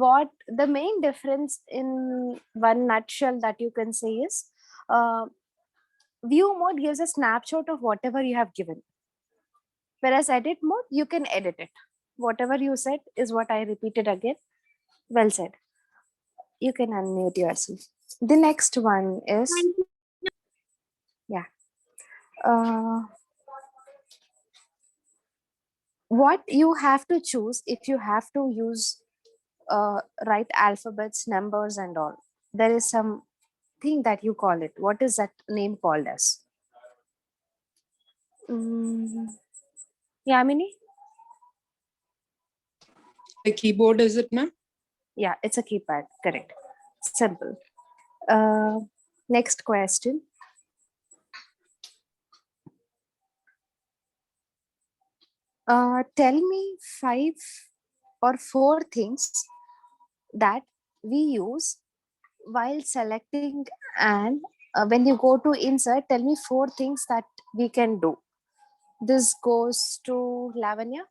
what the main difference in one nutshell that you can say is, view mode gives a snapshot of whatever you have given, whereas edit mode, you can edit it. Whatever you said is what I repeated again. Well said. You can unmute yourself. The next one is, yeah. What you have to choose if you have to use write alphabets, numbers, and all. There is some thing that you call it. What is that name called as? Yamini? The keyboard, is it, ma'am? Yeah, it's a keypad. Correct. Simple. Next question. Tell me 5 or 4 things that we use while selecting, and when you go to insert, tell me 4 things that we can do. This goes to Lavanya.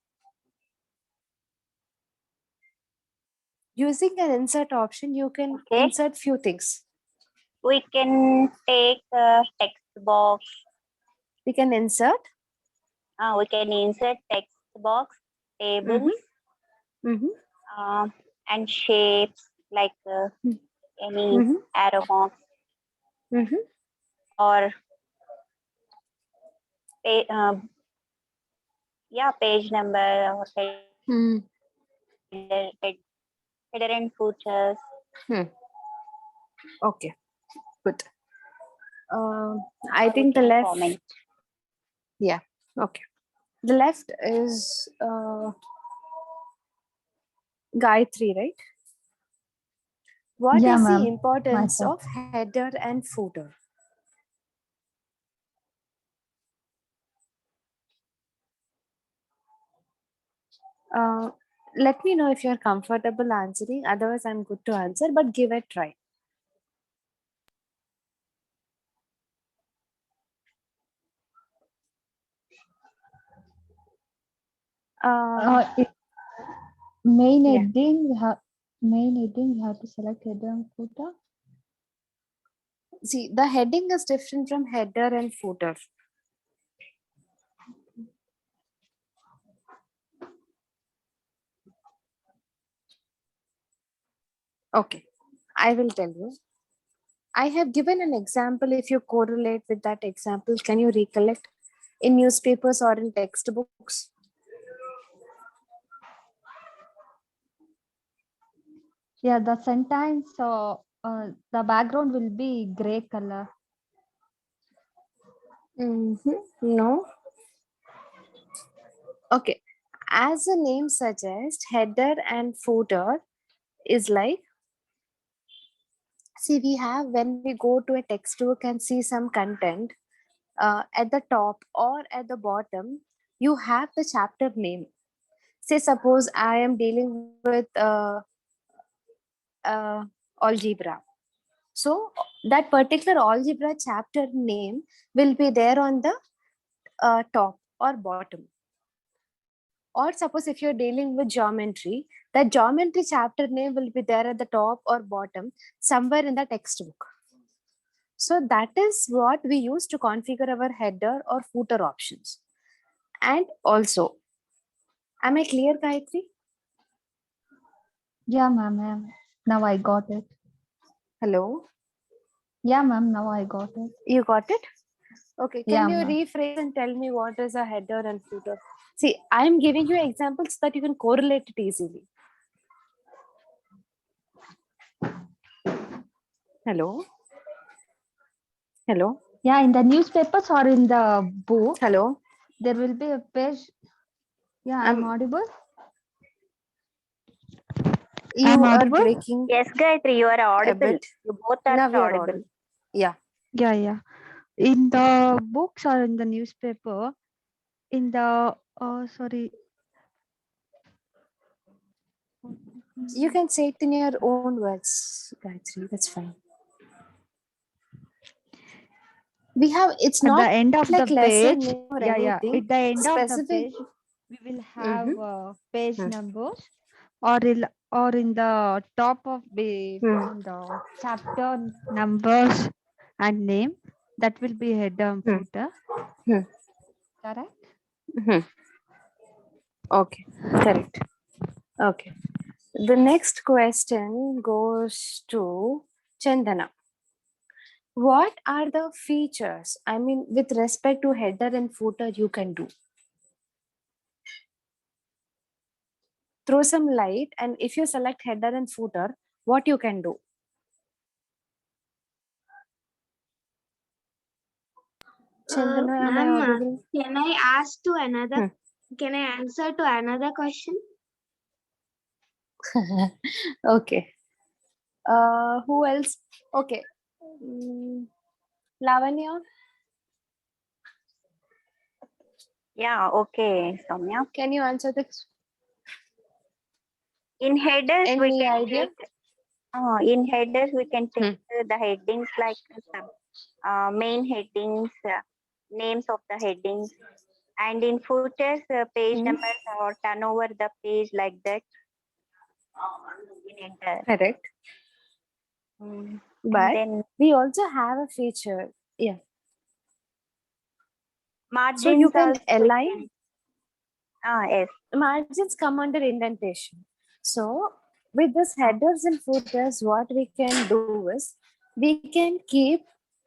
Using an insert option, you can insert few things. We can take a text box. We can insert. We can insert text box, tables, and shapes like any arrow marks or page number or header and footers. Okay, good. I think the left. Comment. Yeah. Okay. The left is Gayatri, right? What Yeah, is the ma'am. importance Myself. of header and footer? Let me know if you're comfortable answering. Otherwise, I'm good to answer, but give it a try. Main Yeah. heading, we have to select header and footer. See, the heading is different from header and footer. Okay, I will tell you. I have given an example. If you correlate with that example, can you recollect in newspapers or in textbooks? Yeah, the sentence, the background will be gray color. No. Okay. As the name suggests, header and footer is like, see, we have, when we go to a textbook and see some content, at the top or at the bottom, you have the chapter name. Say, suppose I am dealing with algebra. So that particular algebra chapter name will be there on the top or bottom. Or suppose if you're dealing with geometry, that geometry chapter name will be there at the top or bottom, somewhere in the textbook. So that is what we use to configure our header or footer options. And also, am I clear, Gayatri? Yeah, ma'am. Now I got it. Hello? Yeah, ma'am. Now I got it. You got it? Okay, can Yeah, you ma'am. rephrase and tell me what is a header and footer? See, I am giving you examples so that you can correlate it easily. Hello? Hello? Yeah, in the newspapers or in the book, Hello? there will be a page. Yeah, I'm audible. You I'm are audible? breaking. Yes, Gayatri, you are a audible. bit. You both are Now we are audible. audible. Yeah. Yeah. In the books or in the newspaper, in the You can say it in your own words, Gayatri. That's fine. We have, it's at not the end of like the lesson page. name or Yeah. anything. At the end of the Specific. page, we will have page numbers, or or in the top of the chapter numbers and name, that will be header and Hmm. footer. Hmm. Correct? Okay, correct. Okay. The next question goes to Chandana. What are the features, I mean, with respect to header and footer you can do? Throw some light, and if you select header and footer, what you can do? Chandana, am I Ma'am, audible? can I ask to another? Can I answer to another question? Okay. Who else? Okay. Lavanya, Yeah, okay, Soumya. can you answer this? In headers, we Any can idea? take in headers we can Hmm. take the headings like main headings, names of the headings, and in footers, page Hmm. numbers or turn over the page like that. In enter. Correct. And But then we also have a feature. Yeah. margins So you can also we align. yes. Margins come under indentation. So with this headers and footers, what we can do is we can keep,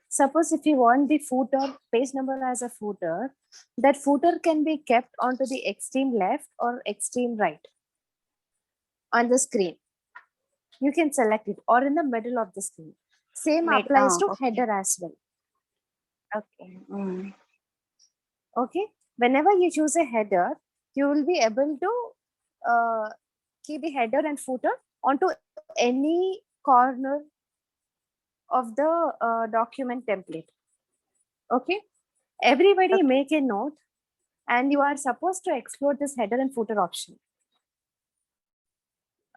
suppose if you want the footer page number as a footer, that footer can be kept onto the extreme left or extreme right on the screen. You can select it, or in the middle of the screen. Same applies to Okay. header as well. Okay. Okay. Whenever you choose a header, you will be able to keep the header and footer onto any corner of the document template. Okay. Everybody Okay. make a note, and you are supposed to explore this header and footer option.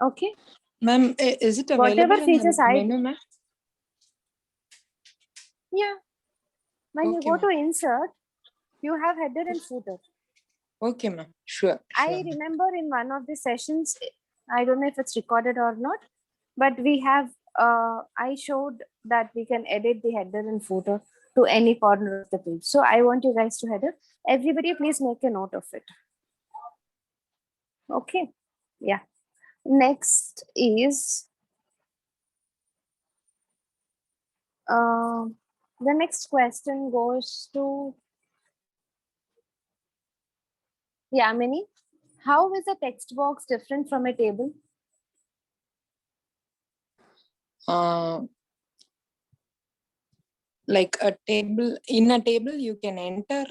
Okay. Ma'am, is it Whatever available in features the I, menu, ma'am? yeah, when you Okay, go to ma'am. insert, you have header and footer. Okay, ma'am. Sure. I Sure. remember in one of the sessions, I don't know if it's recorded or not, but we have, I showed that we can edit the header and footer to any corner of the page. So I want you guys to header. Everybody, please make a note of it. Okay. Yeah. Next is the next question goes to Yamini. How is a text box different from a table? Uh, like a table, in a table you can enter,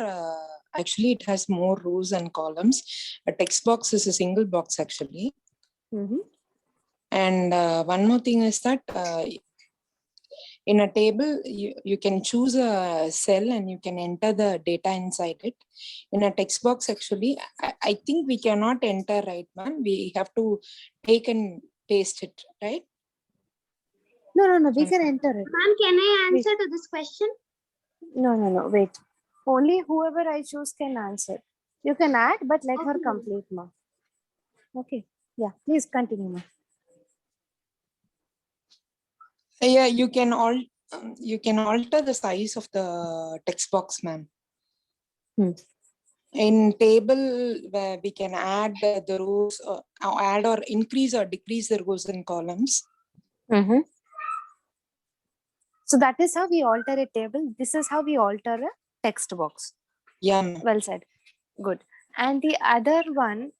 actually it has more rows and columns. A text box is a single box actually. Mm-hmm. And one more thing is that in a table, you can choose a cell and you can enter the data inside it. In a text box, actually, I think we cannot enter, right, ma'am? We have to take and paste it, right? No, we can enter it. Ma'am, can I Wait. answer to this question? No, wait. Only whoever I choose can answer. You can add, but let her Okay, ma'am. complete, ma. Okay. Yeah, please continue, ma. Yeah, you can alter the size of the text box, ma'am. In table, where we can add the rows, add or increase or decrease the rows and columns. Mm-hmm. So that is how we alter a table. This is how we alter a text box. Yeah, ma'am. Well said. Good. And the other one,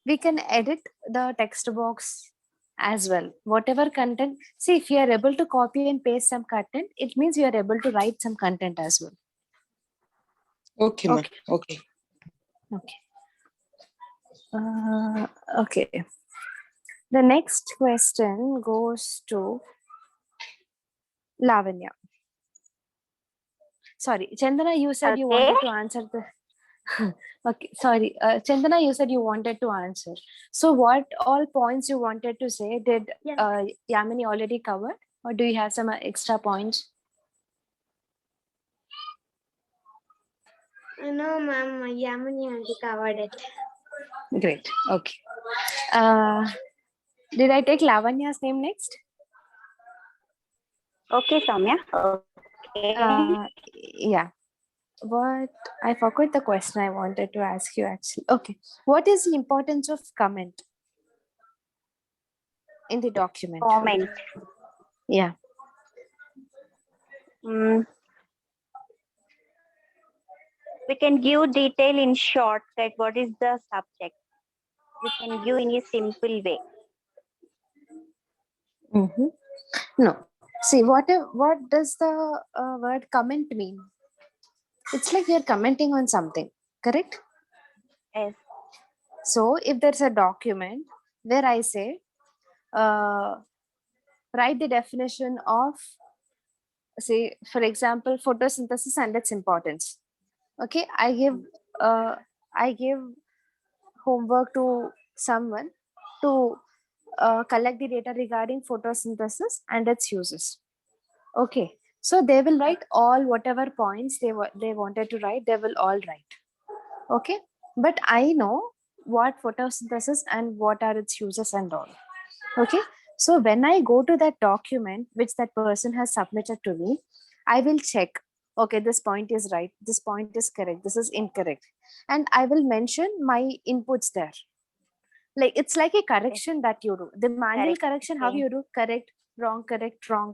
we can edit the text box as well. Whatever content, see, if you are able to copy and paste some content, it means you are able to write some content as well. Okay, ma'am. Okay. Okay. Okay. The next question goes to Lavanya. Sorry, Chandana, you said you Okay. wanted to answer the. Okay, sorry. Chandana, you said you wanted to answer. So, what all points you wanted to say did Yamini already cover, or do you have some extra points? No, ma'am. Yamini already covered it. Great. Okay. Did I take Lavanya's name next? Okay, Soumya. Okay. Yeah. What I forgot the question I wanted to ask you actually. Okay. What is the importance of comment in the document? Comment. Yeah. Mm, we can give detail in short that what is the subject. We can give in a simple way. No. See, what does the word comment mean? It's like you're commenting on something, correct? Yes. So if there's a document where I say, write the definition of, say, for example, photosynthesis and its importance. Okay, I give homework to someone to collect the data regarding photosynthesis and its uses. Okay, so they will write all whatever points they wanted to write. They will all write. Okay, but I know what photosynthesis and what are its uses and all. Okay, so when I go to that document which that person has submitted to me, I will check, okay, this point is right, this point is correct, this is incorrect, and I will mention my inputs there. Like it's like a correction that you do, the manual Correct. correction, how Okay. you do correct, wrong,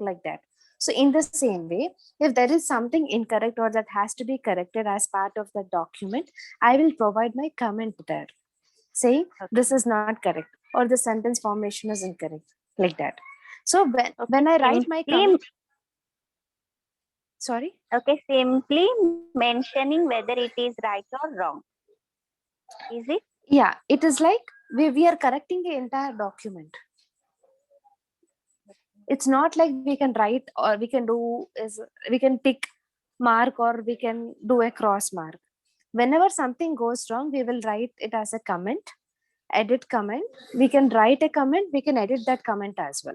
like that. So in the same way, if there is something incorrect or that has to be corrected as part of the document, I will provide my comment there saying this is not correct or the sentence formation is incorrect, like that. So when I write my comment, sorry, Okay, simply mentioning whether it is right or wrong. Is it? yeah, it is like we are correcting the entire document. It's not like we can write or we can do is we can tick mark or we can do a cross mark. Whenever something goes wrong, we will write it as a comment, edit comment. We can write a comment, we can edit that comment as well.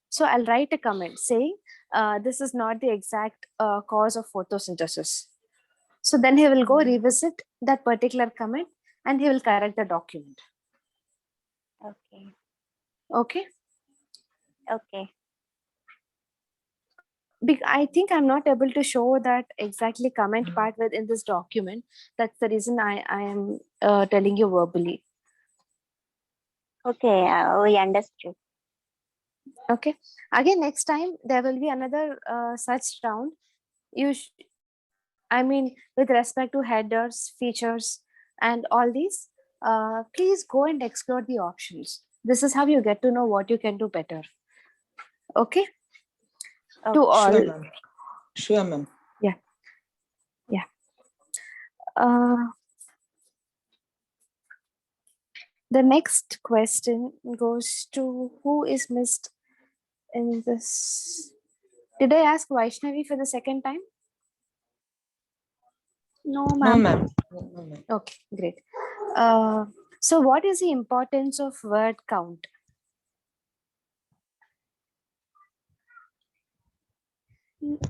So I'll write a comment saying this is not the exact cause of photosynthesis. So then he will go revisit that particular comment and he will correct the document. Okay. Okay. Okay. I think I'm not able to show that exactly comment part within this document. That's the reason I am telling you verbally. Okay, we understood. Okay. Again, next time there will be another such round. I mean, with respect to headers, features, and all these, please go and explore the options. This is how you get to know what you can do better. Okay. Okay. To all. Sure, ma'am. Sure, ma'am. Yeah. Yeah. The next question goes to who is missed in this. Did I ask Vaishnavi for the second time? No, No, ma'am. ma'am. No, ma'am. Okay, great. So what is the importance of word count?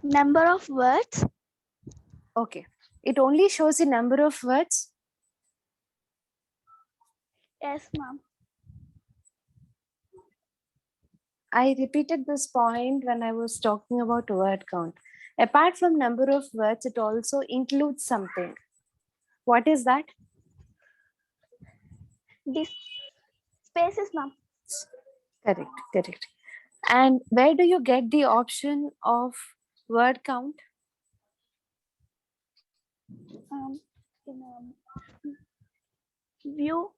Number of words. Okay. It only shows the number of words. Yes, ma'am. I repeated this point when I was talking about word count. Apart from number of words, it also includes something. What is that? This spaces, ma'am. Correct. And where do you get the option of word count? In view.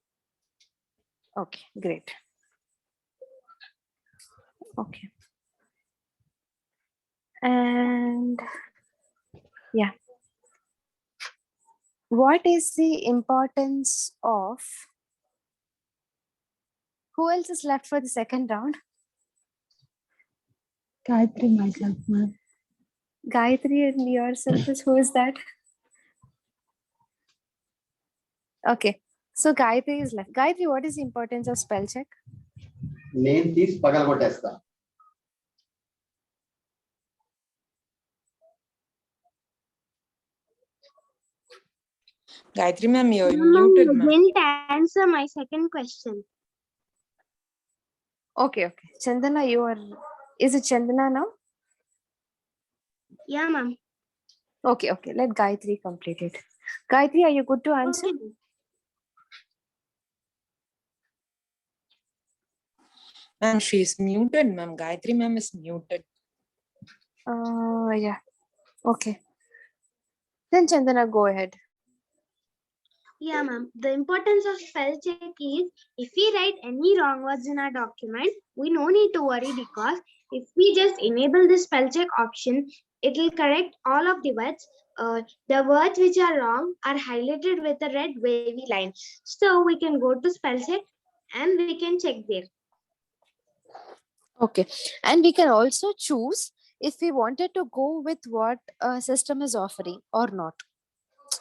Okay, great. Okay. And yeah. What is the importance of, who else is left for the second round? Gayatri, myself, ma'am. Gayatri and yourself is, who is that? Okay, so Gayatri is left. Gayatri, what is the importance of spell check? నేను తీసి పగలగొట్టేస్తా. Gayatri ma'am, you're Ma'am, muted, you ma'am. didn't answer my second question. Okay. Chandana, is it Chandana now? Yeah, ma'am. Okay. Let Gayatri complete it. Gayatri, are you good to answer? Okay, ma'am. Ma'am, she is muted, ma'am. Gayatri ma'am is muted. Yeah. Okay. Then Chandana, go ahead. Yeah, ma'am. The importance of spell check is if we write any wrong words in our document, we no need to worry because if we just enable the spell check option, it will correct all of the words. The words which are wrong are highlighted with a red wavy line. So we can go to spell check and we can check there. Okay. And we can also choose if we wanted to go with what a system is offering or not.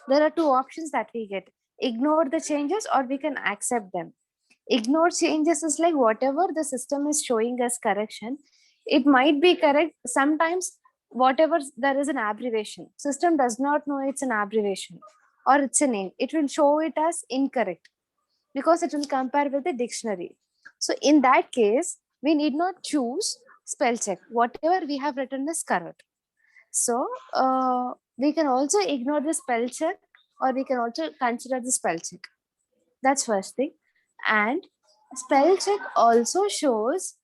There are two options that we get. Ignore the changes or we can accept them. Ignore changes is like whatever the system is showing as correction, it might be correct. Sometimes whatever there is an abbreviation, system does not know it's an abbreviation or it's a name. It will show it as incorrect because it will compare with the dictionary. So in that case, we need not choose spell check. Whatever we have written is correct. So we can also ignore the spell check or we can also consider the spell check. That's first thing. And spell check also shows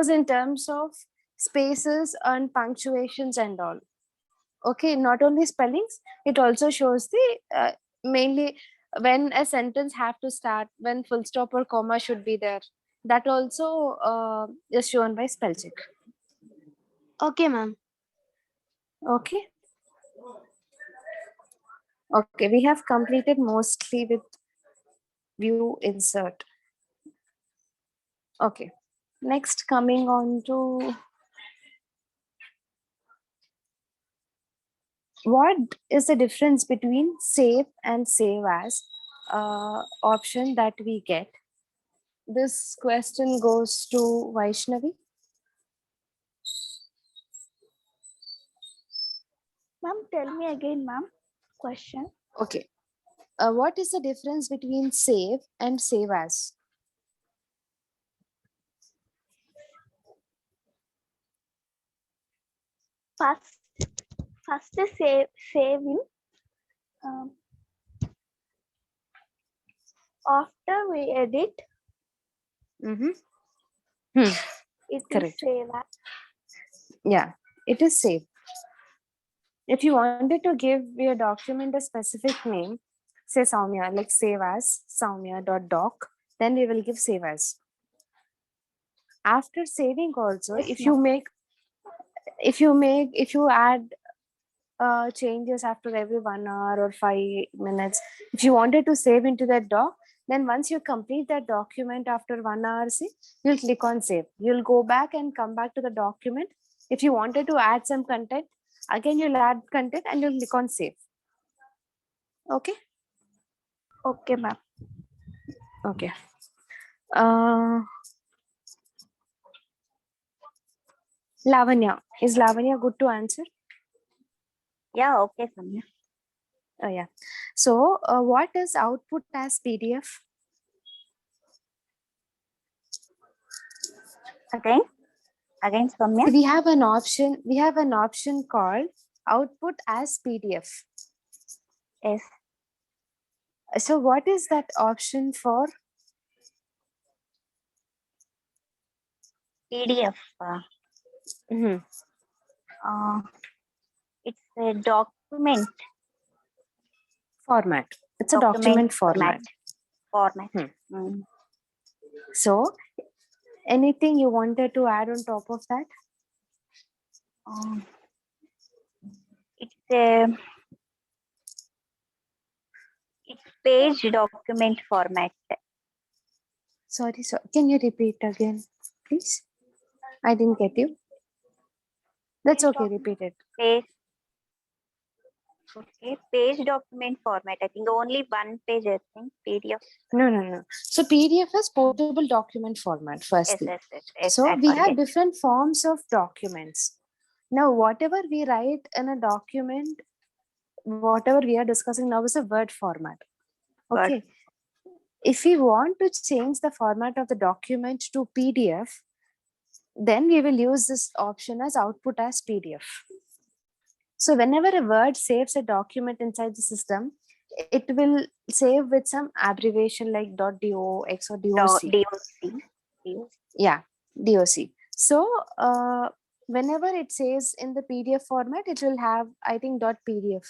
in terms of spaces and punctuations and all. Okay, not only spellings, it also shows the mainly when a sentence have to start, when full stop or comma should be there. That also is shown by spell check. Okay, ma'am. Okay. Okay, we have completed mostly with view insert. Okay, next coming on to what is the difference between save and save as option that we get. This question goes to Vaishnavi. Ma'am, tell me again, ma'am. Question. Okay, what is the difference between save and save as? First is saving. After we edit, it Correct. is save as. Yeah, it is save. If you wanted to give your document a specific name, say Soumya, like save as soumya.doc, then we will give save as. After saving also, Yes, if ma'am. you add changes after every 1 hour or 5 minutes, if you wanted to save into that doc, then once you complete that document after 1 hour, see, you'll click on save. You'll go back and come back to the document. If you wanted to add some content, again you'll add content and you'll click on save. Okay. Okay, ma'am. Okay. Lavanya, is Lavanya good to answer? Yeah, okay, Samya. Oh yeah. So what is output as PDF? Again, Samya. We have an option called output as PDF. Yes, So what is that option for? PDF. It's a document Format. It's a document format. So anything you wanted to add on top of that? It's page document format. Sorry, can you repeat again, please? I didn't get you. That's okay, repeat it. Page document format. I think only one page, I think, PDF. No. So PDF is portable document format, firstly. Yes, So I we have forget. different forms of documents. Now, whatever we write in a document, whatever we are discussing now is a Word format. Okay. if we want to change the format of the document to PDF, then we will use this option as output as PDF. So whenever a Word saves a document inside the system, it will save with some abbreviation like .dox or doc. DOC. Yeah, DOC. So whenever it saves in the PDF format, it will have, I think, .pdf.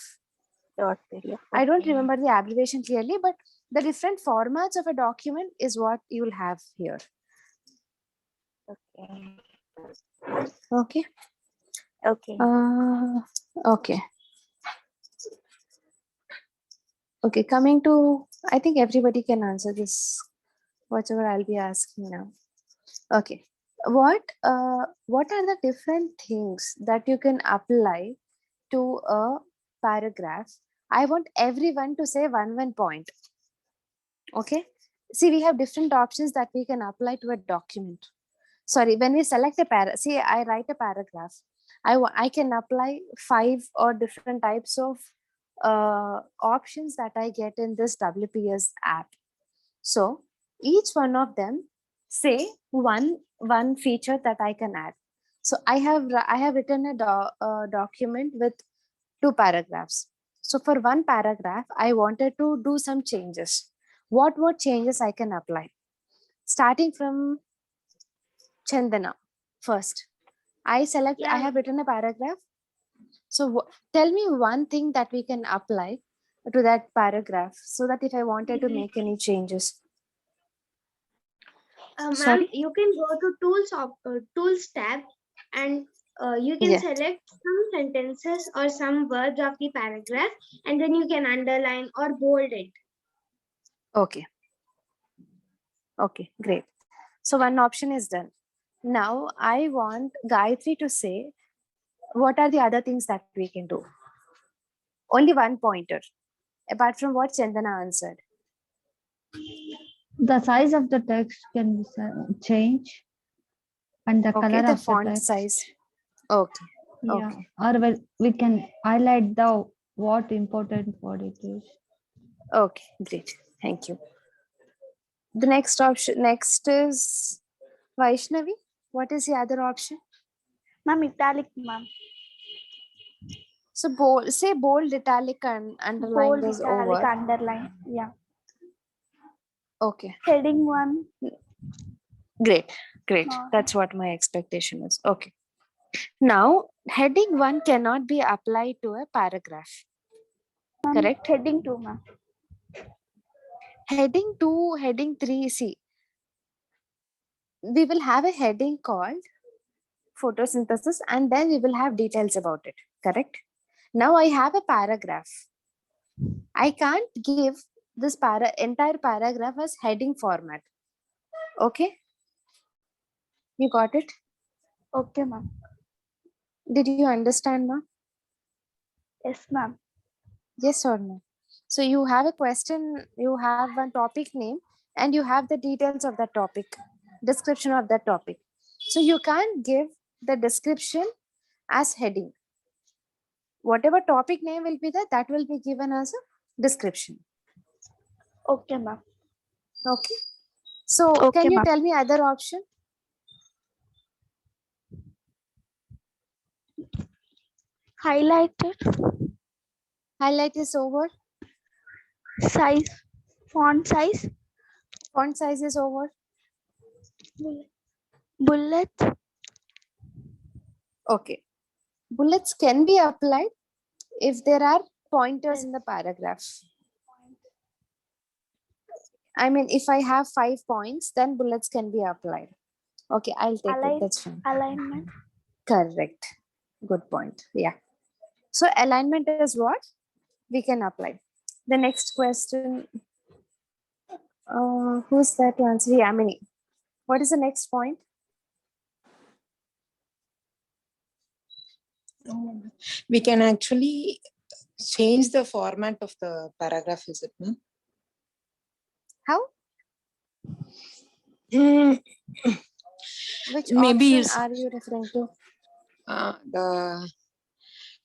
.pdf. I don't Okay. remember the abbreviation clearly, but the different formats of a document is what you will have here. Okay. Okay. Okay. Okay. Okay, coming to, I think everybody can answer this, whatever I'll be asking now. Okay. What are the different things that you can apply to a paragraph? I want everyone to say one point. Okay. See, we have different options that we can apply to a document. Sorry, when we select a see, I write a paragraph. I can apply 5 or different types of options that I get in this WPS app. So each one of them say one feature that I can add. So I have written a document with 2 paragraphs. So for one paragraph, I wanted to do some changes. What changes I can apply? Starting from Chandana first. I have written a paragraph. So tell me one thing that we can apply to that paragraph so that if I wanted to make any changes. Ma'am, Sorry? you can go to tools tab and you can Yeah. select some sentences or some words of the paragraph, and then you can underline or bold it. Okay. Okay, great. So one option is done. Now I want Gayatri to say what are the other things that we can do. Only one pointer, apart from what Chandana answered. The size of the text can be changed, and the Okay, color the of the font text. size. Okay. Yeah. Okay. Or we can highlight the what important word it is. Okay, great. Thank you. The next is Vaishnavi. What is the other option? Ma'am, italic, ma'am. So bold, say bold, italic, and underlined Bold, is italic, over. underline. Yeah. Okay, Heading 1. great. No. That's what my expectation is. Okay. Now, heading 1 cannot be applied to a paragraph. Ma'am, Correct? Heading 2, ma'am. Heading 2, heading 3, see. We will have a heading called photosynthesis and then we will have details about it. Correct? Now I have a paragraph. I can't give this entire paragraph as heading format. Okay? You got it? Okay, ma'am. Did you understand, ma'am? Yes, ma'am. Yes or no? So you have a question, you have one topic name, and you have the details of that topic, description of that topic. So you can't give the description as heading. Whatever topic name will be there, that will be given as a description. Okay, ma'am. Okay. So Okay, can you ma'am. tell me other option? Highlighted. Highlight is over. Size. Font size. Font size is over. Bullet. Okay. Bullets can be applied if there are pointers in the paragraph. I mean, if I have 5 points, then bullets can be applied. Okay, I'll take it. That's fine. Alignment. Correct. Good point. Yeah. So alignment is what we can apply. The next question. Who's that to answer? Yeah, Yamini. What is the next point? We can actually change the format of the paragraph, is it, no? How? Which Maybe option are you referring to? the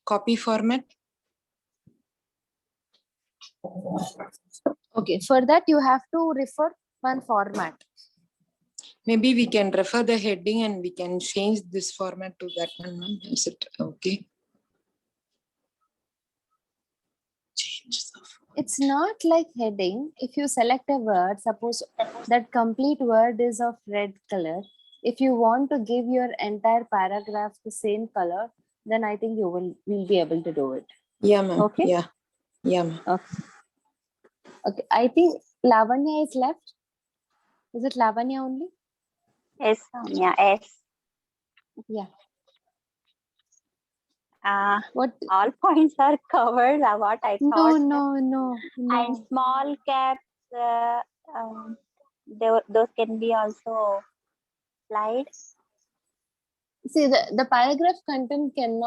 copy format. Okay, for that you have to refer one format. Maybe we can refer the heading and we can change this format to that one. Ma'am. Is it okay? Change the It's not like heading. If you select a word, suppose that complete word is of red color. If you want to give your entire paragraph the same color, then I think you will be able to do it. Yeah, ma'am. Okay. Yeah. Yeah, ma'am. Okay. I think Lavanya is left. Is it Lavanya only? Yes, Soumya. Yes. Yeah. What? All points are covered. What I No, thought. no. And small caps, those can be also applied. See, the paragraph content can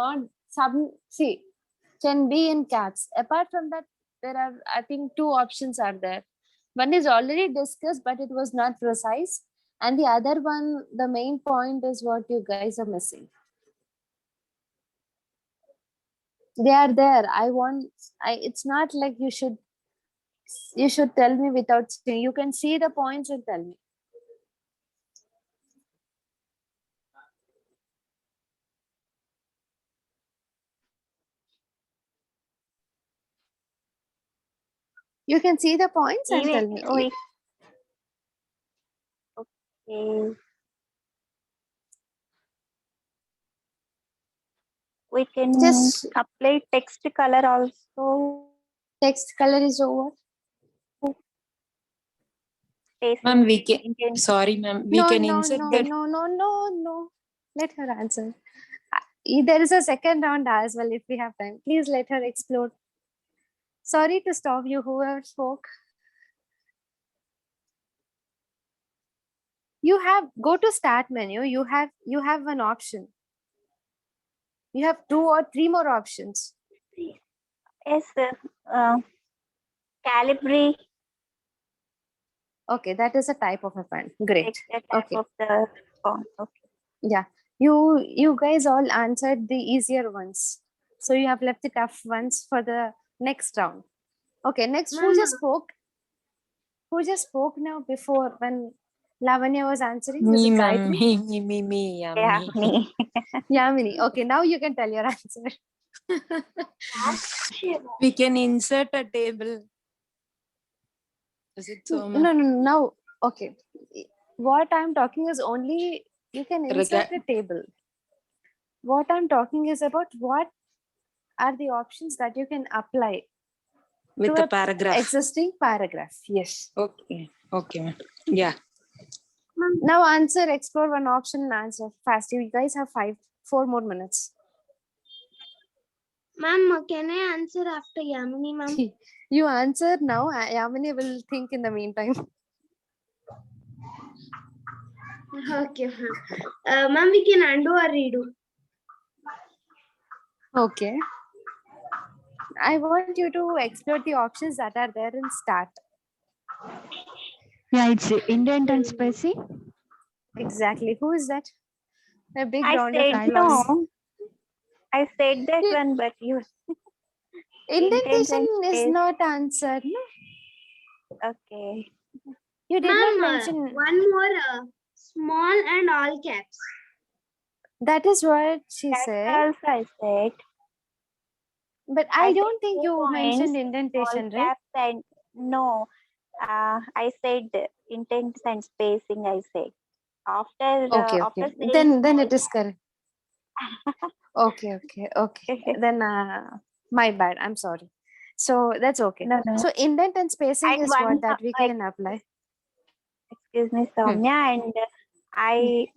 be in caps. Apart from that, there are, I think, two options are there. One is already discussed, but it was not precise. And the other one, the main point is what you guys are missing. They are there. It's not like you should tell me without saying. You can see the points and tell me. You can see the points and tell me. Okay. We can Just apply text color also. text color is over. Ma'am, we can. Sorry, ma'am. We can insert that. No. Let her answer. There is a second round as well if we have time. Please let her explore. Sorry to stop you, whoever spoke. Go to start menu. You have one option. You have 2 or 3 more options. Yes, Calibri. Okay, that is a type of a font. Great. Okay. Of the font. Okay. Yeah, you guys all answered the easier ones, so you have left the tough ones for the next round. Okay, next, who just spoke now before when Lavanya was answering? Me, Is it ma'am. Gayatri? Me. Yeah, me. Yamini. Okay, now you can tell your answer. We can insert a table. Is it so, ma'am? No. Now, okay. What I'm talking is only you can insert a table. What I'm talking is about what are the options that you can apply With to the a paragraph. existing paragraph. Yes. Okay, ma'am. Yeah. Now answer, explore one option and answer fast. You guys have 4 more minutes. Ma'am, can I answer after Yamini, ma'am? You answer now. Yamini will think in the meantime. Okay, ma'am. Ma'am, we can undo or redo. Okay. I want you to explore the options that are there in start. Yeah, it's indent and spacing. Exactly. Who is that? A big I round of said applause. no. I said that one, but you. Indentation is not answered. No? Okay. You did not mention. One more, small and all caps. That is what she said. Also I said. But I don't think you mentioned indentation, right? And no, I said intents and spacing. I said after. Okay. After Then it is correct. Okay. Then my bad. I'm sorry. So that's okay. No. So indent and spacing And is what that we can apply. Excuse me, Soumya, and I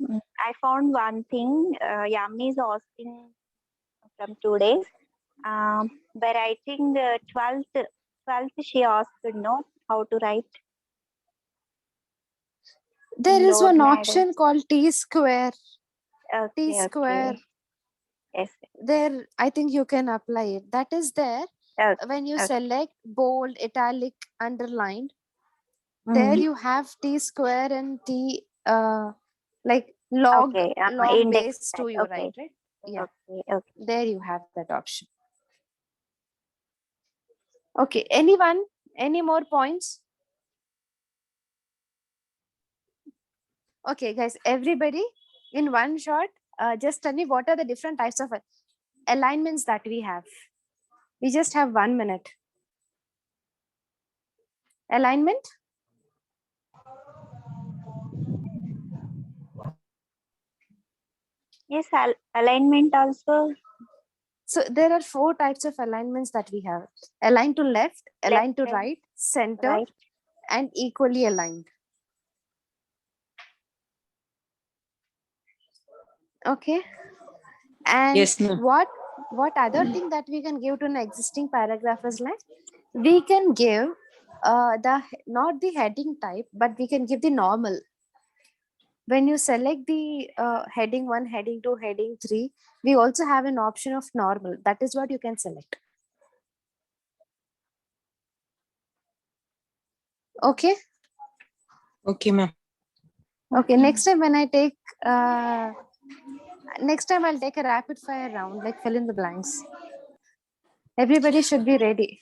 found one thing. Yamini is asking from 2 days. By writing the 12th, she asked no how to write. There is one Load option called T-square. Okay, T-square. Okay. Yes. There, I think you can apply it. That is there. Okay. When you select bold, italic, underlined, there you have T-square and T like log base to you, right? Yeah. Okay. There you have that option. Okay. Anyone Any more points? Okay, guys, everybody in one shot, just tell me what are the different types of alignments that we have. We just have 1 minute. Alignment? Yes, alignment also. So there are 4 types of alignments that we have. Align to left, align to and right, center, right. and equally aligned. Okay. And Yes, ma'am. what other thing that we can give to an existing paragraph is like, we can give not the heading type, but we can give the normal. When you select the heading 1, heading 2, heading 3, we also have an option of normal. That is what you can select. Okay. Okay, ma'am. Okay. Next time when I take next time I'll take a rapid fire round, like fill in the blanks. Everybody should be ready.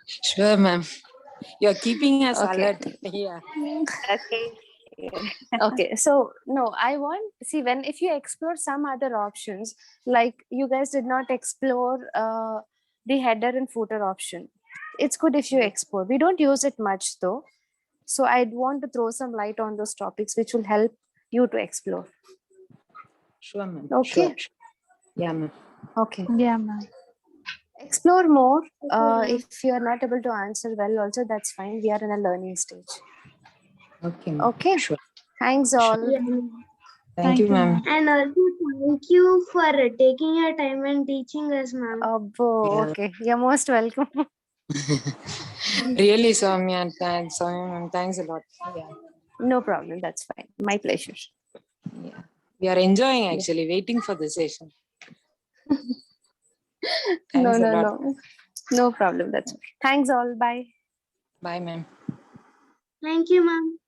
Sure, ma'am. You're keeping us Okay. alert. Yeah. Okay. Okay, so no, I want, see, when if you explore some other options, like you guys did not explore the header and footer option, it's good if you explore. We don't use it much though, so I'd want to throw some light on those topics which will help you to explore. Sure, ma'am. Okay. Sure. Yeah, ma'am. Okay, Yeah, ma'am. explore more. ma'am. If you are not able to answer well also, that's fine. We are in a learning stage. Okay, ma'am. Okay. Sure. Thanks all. Yeah, ma'am. Thank you, ma'am. And also thank you for taking your time and teaching us, ma'am. Yeah. Okay, you're most welcome. Really, Soumya, thanks. Soumya, ma'am, thanks a lot. Yeah. No problem. That's fine. My pleasure. Yeah. We are enjoying actually, waiting for the session. Thanks a lot. No problem. That's okay. Thanks all. Bye. Bye, ma'am. Thank you, ma'am.